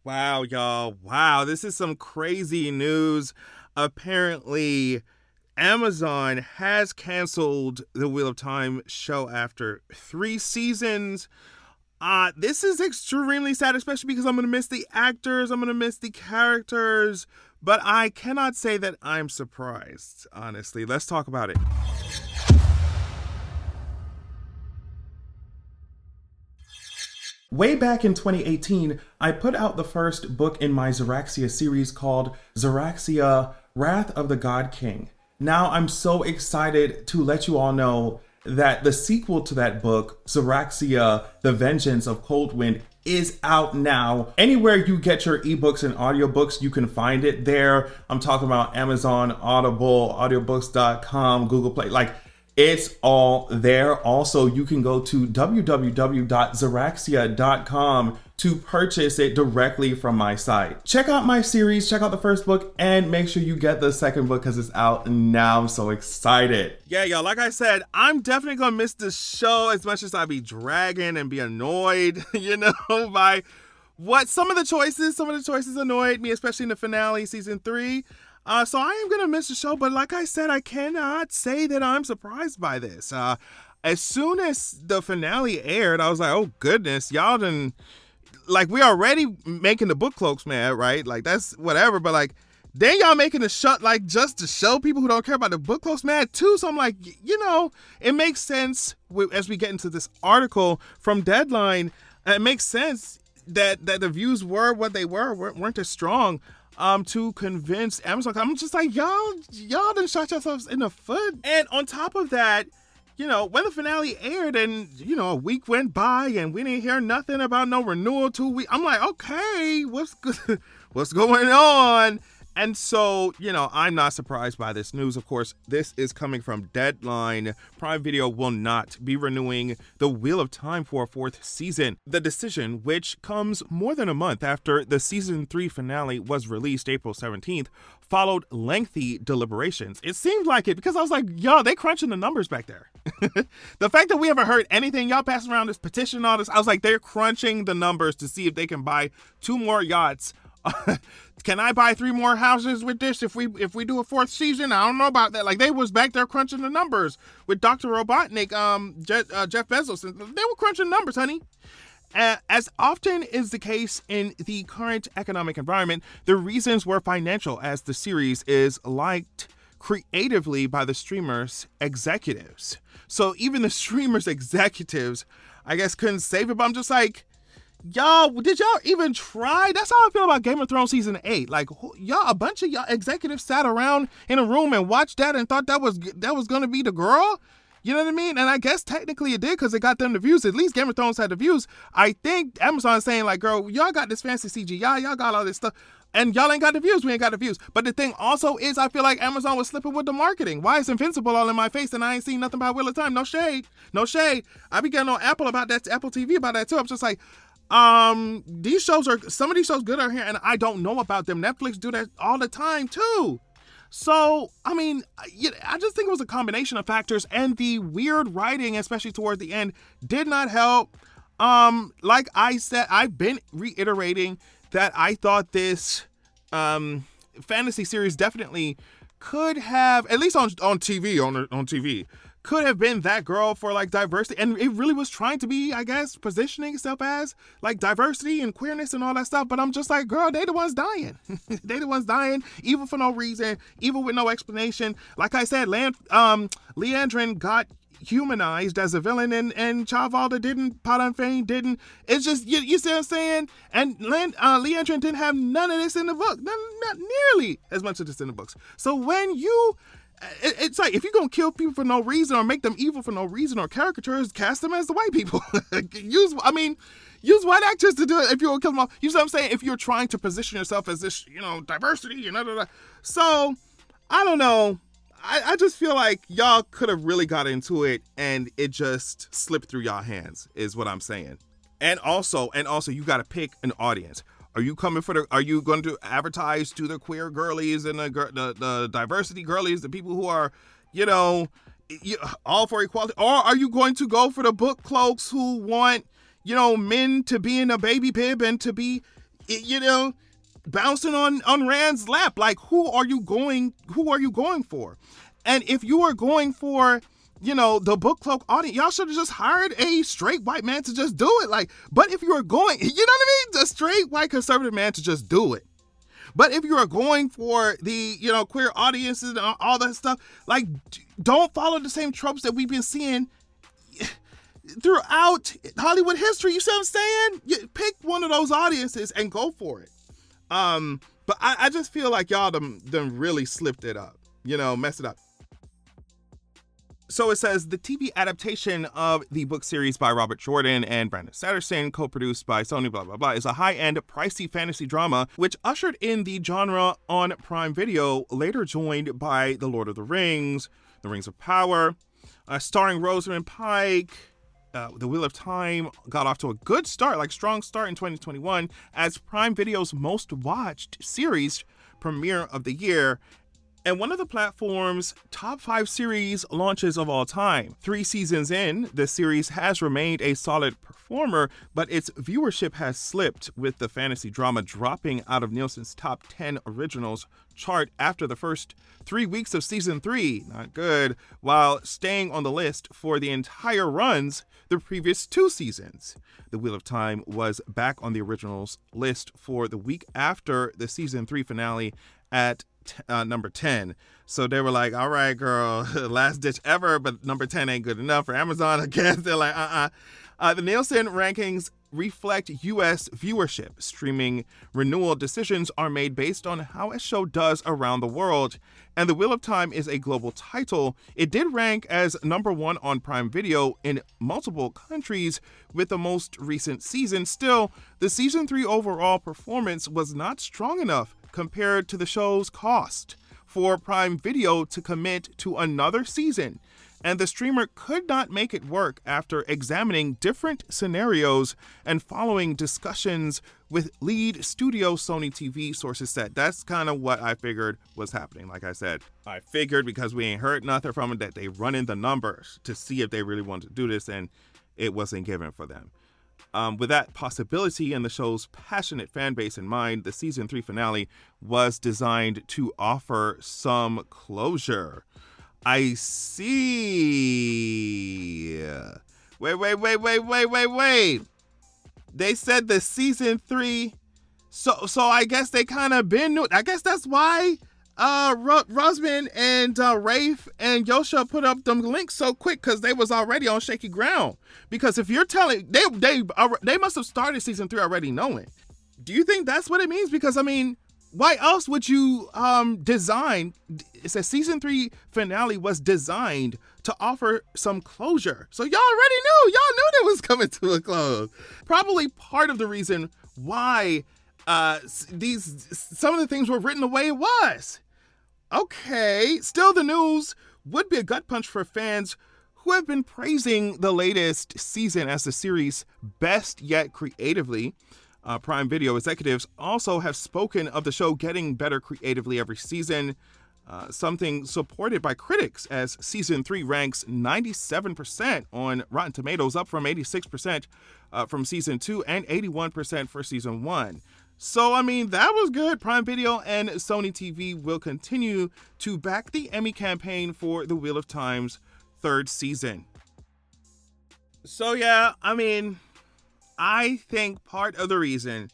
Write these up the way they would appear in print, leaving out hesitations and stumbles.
Wow, y'all. Wow, this is some crazy news. Apparently, Amazon has canceled the Wheel of Time show after 3 seasons. This is extremely sad, especially because I'm going to miss the actors, I'm going to miss the characters, but I cannot say that I'm surprised, honestly. Let's talk about it. Way back in 2018, I put out the first book in my Xeraxia series called Xeraxia Wrath of the God King. Now I'm so excited to let you all know that the sequel to that book, Xeraxia The Vengeance of Coldwind, is out now. Anywhere you get your ebooks and audiobooks, you can find it there. I'm talking about Amazon, Audible, audiobooks.com, Google Play. Like, it's all there. Also, you can go to www.xeraxia.com to purchase it directly from my site. Check out my series, check out the first book, and make sure you get the second book because it's out now. I'm so excited. Yeah, y'all, like I said, I'm definitely gonna miss the show as much as I be dragging and be annoyed, by what some of the choices annoyed me, especially in the finale, season 3. So I am going to miss the show, but like I said, I cannot say that I'm surprised by this. As soon as the finale aired, I was like, oh goodness, y'all done, like, we already making the book cloaks mad, right? Like, that's whatever, but like, then y'all making the shut, like, just to show people who don't care about the book cloaks mad too. So I'm like, it makes sense as we get into this article from Deadline. It makes sense that the views were what they weren't as strong to convince Amazon. I'm just like, y'all done shot yourselves in the foot. And on top of that, when the finale aired and, a week went by and we didn't hear nothing about no renewal 2 weeks, I'm like, okay, what's going on? And so, I'm not surprised by this news. Of course, this is coming from Deadline. Prime Video will not be renewing The Wheel of Time for a 4th season. The decision, which comes more than a month after the season 3 finale was released April 17th, followed lengthy deliberations. It seemed like it because I was like, yo, they crunching the numbers back there. The fact that we haven't heard anything, y'all passing around this petition and all this, I was like, they're crunching the numbers to see if they can buy 2 more yachts. Can I buy 3 more houses with this if we do a 4th season? I don't know about that. Like, they was back there crunching the numbers with Dr. Robotnik, Jeff Bezos, and they were crunching numbers, honey. As often is the case in the current economic environment, the reasons were financial, as the series is liked creatively by the streamers' executives. So even the streamers' executives, I guess, couldn't save it, but I'm just like, y'all, did y'all even try? That's how I feel about Game of Thrones season 8. Like, y'all, a bunch of y'all executives sat around in a room and watched that and thought that was gonna be the girl. You know what I mean? And I guess technically it did because it got them the views. At least Game of Thrones had the views. I think Amazon's saying, like, girl, y'all got this fancy CGI, y'all got all this stuff, and y'all ain't got the views. We ain't got the views. But the thing also is, I feel like Amazon was slipping with the marketing. Why is Invincible all in my face and I ain't seen nothing about Wheel of Time? No shade. I be getting on Apple about that, Apple TV about that too. I'm just like, some of these shows good out here and I don't know about them. Netflix do that all the time too. So, I mean, I just think it was a combination of factors, and the weird writing, especially towards the end, did not help. Like I said, I've been reiterating that I thought this fantasy series definitely could have, at least on TV, could have been that girl for, like, diversity. And it really was trying to be, I guess, positioning itself as, like, diversity and queerness and all that stuff. But I'm just like, girl, they the ones dying. They the ones dying, evil for no reason, evil with no explanation. Like I said, Leandrin got humanized as a villain, and Chavalda didn't, Palanfane didn't. It's just, you see what I'm saying? And Leandrin didn't have none of this in the book. Not nearly as much of this in the books. So when it's like, if you're going to kill people for no reason or make them evil for no reason or caricatures, cast them as the white people. Use white actors to do it if you're going to kill them all. You see what I'm saying? If you're trying to position yourself as this, diversity and da. So, I don't know. I just feel like y'all could have really got into it and it just slipped through y'all hands, is what I'm saying. And also, you got to pick an audience. Are you going to advertise to the queer girlies and the diversity girlies, the people who are, all for equality? Or are you going to go for the book cloaks who want, men to be in a baby bib and to be bouncing on Rand's lap. Like, who are you going for? And if you are going for, the book cloak audience, y'all should have just hired a straight white man to just do it. Like, but if you are going, the straight white conservative man to just do it. But if you are going for the, queer audiences and all that stuff, like, don't follow the same tropes that we've been seeing throughout Hollywood history. You see what I'm saying? You pick one of those audiences and go for it. But I just feel like y'all done really slipped it up, messed it up. So it says the TV adaptation of the book series by Robert Jordan and Brandon Sanderson, co-produced by Sony, blah, blah, blah, is a high-end, pricey fantasy drama which ushered in the genre on Prime Video, later joined by The Lord of the Rings, The Rings of Power, starring Rosamund Pike. The Wheel of Time got off to a good start, strong start in 2021 as Prime Video's most watched series premiere of the year, and one of the platform's top 5 series launches of all time. 3 seasons in, the series has remained a solid performer, but its viewership has slipped, with the fantasy drama dropping out of Nielsen's top 10 originals chart after the first 3 weeks of season 3. Not good. While staying on the list for the entire runs the previous 2 seasons. The Wheel of Time was back on the originals list for the week after the season 3 finale at number 10. So they were like, all right, girl, last ditch ever, but number 10 ain't good enough for Amazon. I guess they're like, The Nielsen rankings reflect U.S. viewership. Streaming renewal decisions are made based on how a show does around the world, and The Wheel of Time is a global title. It did rank as number 1 on Prime Video in multiple countries with the most recent season. Still, the season 3 overall performance was not strong enough compared to the show's cost for Prime Video to commit to another season, and the streamer could not make it work after examining different scenarios and following discussions with lead studio Sony TV, sources said. That's kind of what I figured was happening. Like I said, I figured because we ain't heard nothing from them that they running the numbers to see if they really wanted to do this, and it wasn't given for them. With that possibility and the show's passionate fan base in mind, the season 3 finale was designed to offer some closure. I see. Wait. They said the season 3. So I guess they kind of been new. I guess that's why Rosamund and Rafe and Yosha put up them links so quick, because they was already on shaky ground. Because if you're telling, they must have started season 3 already knowing. Do you think that's what it means? Because why else would you design? It says season 3 finale was designed to offer some closure. So y'all already knew. Y'all knew that was coming to a close. Probably part of the reason why some of the things were written the way it was. Okay, still the news would be a gut punch for fans who have been praising the latest season as the series' best yet creatively. Prime Video executives also have spoken of the show getting better creatively every season, something supported by critics, as season 3 ranks 97% on Rotten Tomatoes, up from 86% from season 2 and 81% for season 1. So, that was good. Prime Video and Sony TV will continue to back the Emmy campaign for The Wheel of Time's 3rd season. So, yeah, I think part of the reason,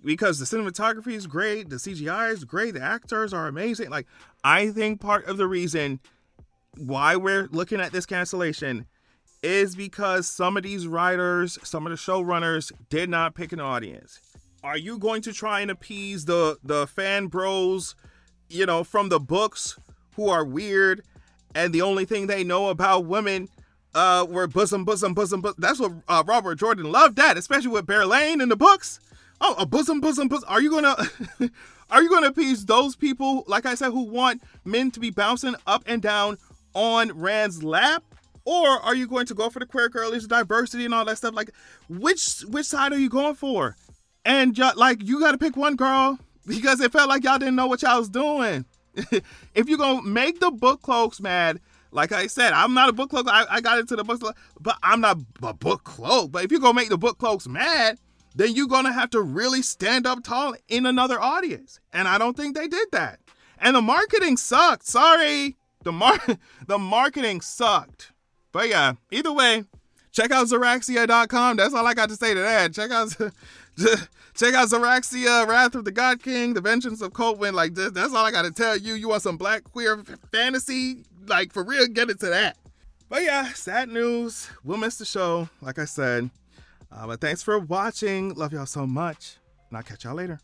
because the cinematography is great, the CGI is great, the actors are amazing. I think part of the reason why we're looking at this cancellation is because some of these writers, some of the showrunners did not pick an audience. Are you going to try and appease the fan bros, from the books who are weird and the only thing they know about women were bosom. That's what Robert Jordan loved that, especially with Bear Lane in the books. Oh, a bosom. Are you gonna appease those people, like I said, who want men to be bouncing up and down on Rand's lap? Or are you going to go for the queer girlies, diversity and all that stuff? Which side are you going for? And you got to pick one, girl, because it felt like y'all didn't know what y'all was doing. If you're going to make the book cloaks mad, like I said, I'm not a book cloak. I got into the book cloak, but I'm not a book cloak. But if you're going to make the book cloaks mad, then you're gonna have to really stand up tall in another audience. And I don't think they did that. And the marketing sucked. Sorry. The marketing sucked. But yeah, either way, check out Zeraxia.com. That's all I got to say to that. Check out Zeraxia, Wrath of the God King, The Vengeance of Coltwin. Like, that's all I got to tell you. You want some black queer fantasy? Like, for real, get into that. But yeah, sad news. We'll miss the show, like I said. But thanks for watching. Love y'all so much. And I'll catch y'all later.